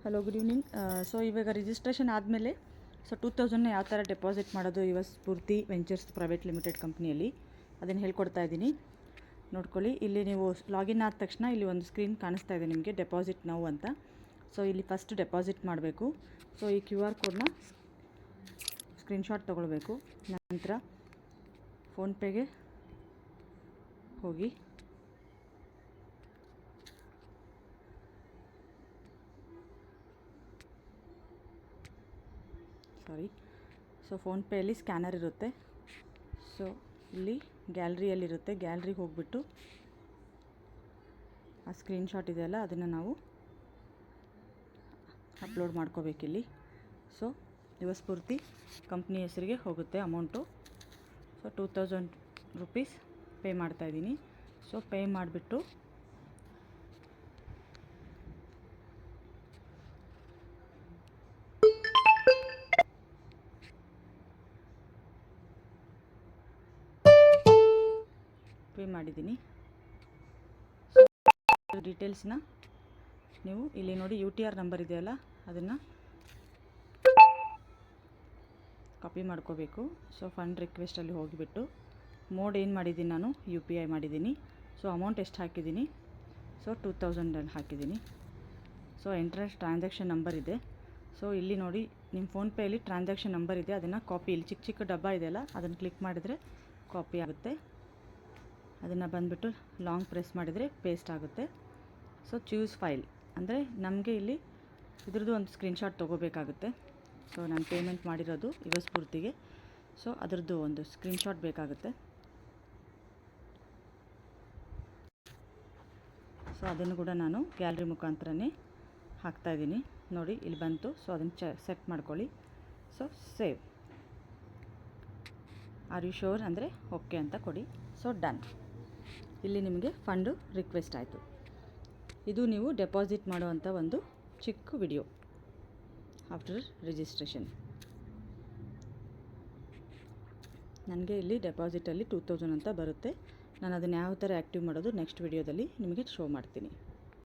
Hello, good evening. So ಇವಾಗ registration ಆದಮೇಲೆ so 2000ನ ಯಾವ ಥರ ಡೆಪಾಸಿಟ್ ಮಾಡೋದು ಯುವ ಸ್ಫೂರ್ತಿ ವೆಂಚರ್ಸ್ ಪ್ರೈವೇಟ್ ಲಿಮಿಟೆಡ್ ಕಂಪ್ನಿಯಲ್ಲಿ ಅದನ್ನು ಹೇಳ್ಕೊಡ್ತಾ ಇದ್ದೀನಿ. ನೋಡ್ಕೊಳ್ಳಿ. ಇಲ್ಲಿ ನೀವು ಲಾಗಿನ್ ಆದ ತಕ್ಷಣ ಇಲ್ಲಿ ಒಂದು ಸ್ಕ್ರೀನ್ ಕಾಣಿಸ್ತಾ ಇದೆ ನಿಮಗೆ, ಡೆಪಾಸಿಟ್ ನೌ ಅಂತ. ಸೊ ಇಲ್ಲಿ ಫಸ್ಟ್ ಡೆಪಾಸಿಟ್ ಮಾಡಬೇಕು. ಸೊ ಈ QR ಕೋಡ್ನ ಸ್ಕ್ರೀನ್ಶಾಟ್ ತೊಗೊಳ್ಬೇಕು. ನಂತರ ಫೋನ್ಪೇಗೆ ಹೋಗಿ ಸೊ ಫೋನ್ಪೇಯಲ್ಲಿ ಸ್ಕ್ಯಾನರ್ ಇರುತ್ತೆ. ಸೊ ಇಲ್ಲಿ ಗ್ಯಾಲರಿಯಲ್ಲಿರುತ್ತೆ. ಗ್ಯಾಲರಿಗೆ ಹೋಗಿಬಿಟ್ಟು ಆ ಸ್ಕ್ರೀನ್ಶಾಟ್ ಇದೆಯಲ್ಲ ಅದನ್ನು ನಾವು ಅಪ್ಲೋಡ್ ಮಾಡ್ಕೋಬೇಕಿಲ್ಲಿ. ಸೊ ಯುವ ಸ್ಫೂರ್ತಿ ಕಂಪ್ನಿ ಹೆಸರಿಗೆ ಹೋಗುತ್ತೆ ಅಮೌಂಟು. ಸೊ 2000 ರುಪೀಸ್ ಪೇ ಮಾಡ್ತಾಯಿದ್ದೀನಿ. ಸೊ ಪೇ ಮಾಡಿಬಿಟ್ಟು ಪೇ ಮಾಡಿದ್ದೀನಿ. ಸೊ ಡೀಟೇಲ್ಸ್ನ ನೀವು ಇಲ್ಲಿ ನೋಡಿ, UTR ನಂಬರ್ ಇದೆಯಲ್ಲ ಅದನ್ನು ಕಾಪಿ ಮಾಡ್ಕೋಬೇಕು. ಸೊ ಫಂಡ್ ರಿಕ್ವೆಸ್ಟಲ್ಲಿ ಹೋಗಿಬಿಟ್ಟು ಮೋಡ್ ಏನು ಮಾಡಿದ್ದೀನಿ ನಾನು, UPI ಮಾಡಿದ್ದೀನಿ. ಸೊ ಅಮೌಂಟ್ ಎಷ್ಟು ಹಾಕಿದ್ದೀನಿ, ಸೊ 2000 ಹಾಕಿದ್ದೀನಿ. ಸೊ ಎಂಟ್ರೆನ್ಸ್ ಟ್ರಾನ್ಸಾಕ್ಷನ್ ನಂಬರ್ ಇದೆ. ಸೊ ಇಲ್ಲಿ ನೋಡಿ, ನಿಮ್ಮ ಫೋನ್ಪೇಯಲ್ಲಿ ಟ್ರಾನ್ಸಾಕ್ಷನ್ ನಂಬರ್ ಇದೆ, ಅದನ್ನು ಕಾಪಿ, ಇಲ್ಲಿ ಚಿಕ್ಕ ಚಿಕ್ಕ ಡಬ್ಬ ಇದೆಯಲ್ಲ ಅದನ್ನು ಕ್ಲಿಕ್ ಮಾಡಿದರೆ ಕಾಪಿ ಆಗುತ್ತೆ. ಅದನ್ನು ಬಂದುಬಿಟ್ಟು ಲಾಂಗ್ ಪ್ರೆಸ್ ಮಾಡಿದರೆ ಪೇಸ್ಟ್ ಆಗುತ್ತೆ. ಸೊ ಚೂಸ್ ಫೈಲ್ ಅಂದರೆ ನಮಗೆ ಇಲ್ಲಿ ಇದ್ರದ್ದು ಒಂದು ಸ್ಕ್ರೀನ್ಶಾಟ್ ತೊಗೋಬೇಕಾಗುತ್ತೆ. ಸೊ ನಾನು ಪೇಮೆಂಟ್ ಮಾಡಿರೋದು ಯುವ ಸ್ಫೂರ್ತಿಗೆ. ಸೊ ಅದರದ್ದು ಒಂದು ಸ್ಕ್ರೀನ್ಶಾಟ್ ಬೇಕಾಗುತ್ತೆ. ಸೊ ಅದನ್ನು ಕೂಡ ನಾನು ಗ್ಯಾಲರಿ ಮುಖಾಂತರನೇ ಹಾಕ್ತಾಯಿದ್ದೀನಿ. ನೋಡಿ ಇಲ್ಲಿ ಬಂತು. ಸೊ ಅದನ್ನು ಸೆಟ್ ಮಾಡ್ಕೊಳ್ಳಿ. So save, are you sure ಅಂದರೆ ಓಕೆ ಅಂತ ಕೊಡಿ. So done. ಇಲ್ಲಿ ನಿಮಗೆ ಫಂಡು ರಿಕ್ವೆಸ್ಟ್ ಆಯಿತು. ಇದು ನೀವು ಡೆಪಾಸಿಟ್ ಮಾಡುವಂಥ ಒಂದು ಚಿಕ್ಕ ವಿಡಿಯೋ ಆಫ್ಟರ್ ರಿಜಿಸ್ಟ್ರೇಷನ್. ನನಗೆ ಇಲ್ಲಿ ಡೆಪಾಸಿಟಲ್ಲಿ 2000 ಅಂತ ಬರುತ್ತೆ. ನಾನು ಅದನ್ನು ಯಾವ ಥರ ಆ್ಯಕ್ಟಿವ್ ಮಾಡೋದು ನೆಕ್ಸ್ಟ್ ವಿಡಿಯೋದಲ್ಲಿ ನಿಮಗೆ ಶೋ ಮಾಡ್ತೀನಿ.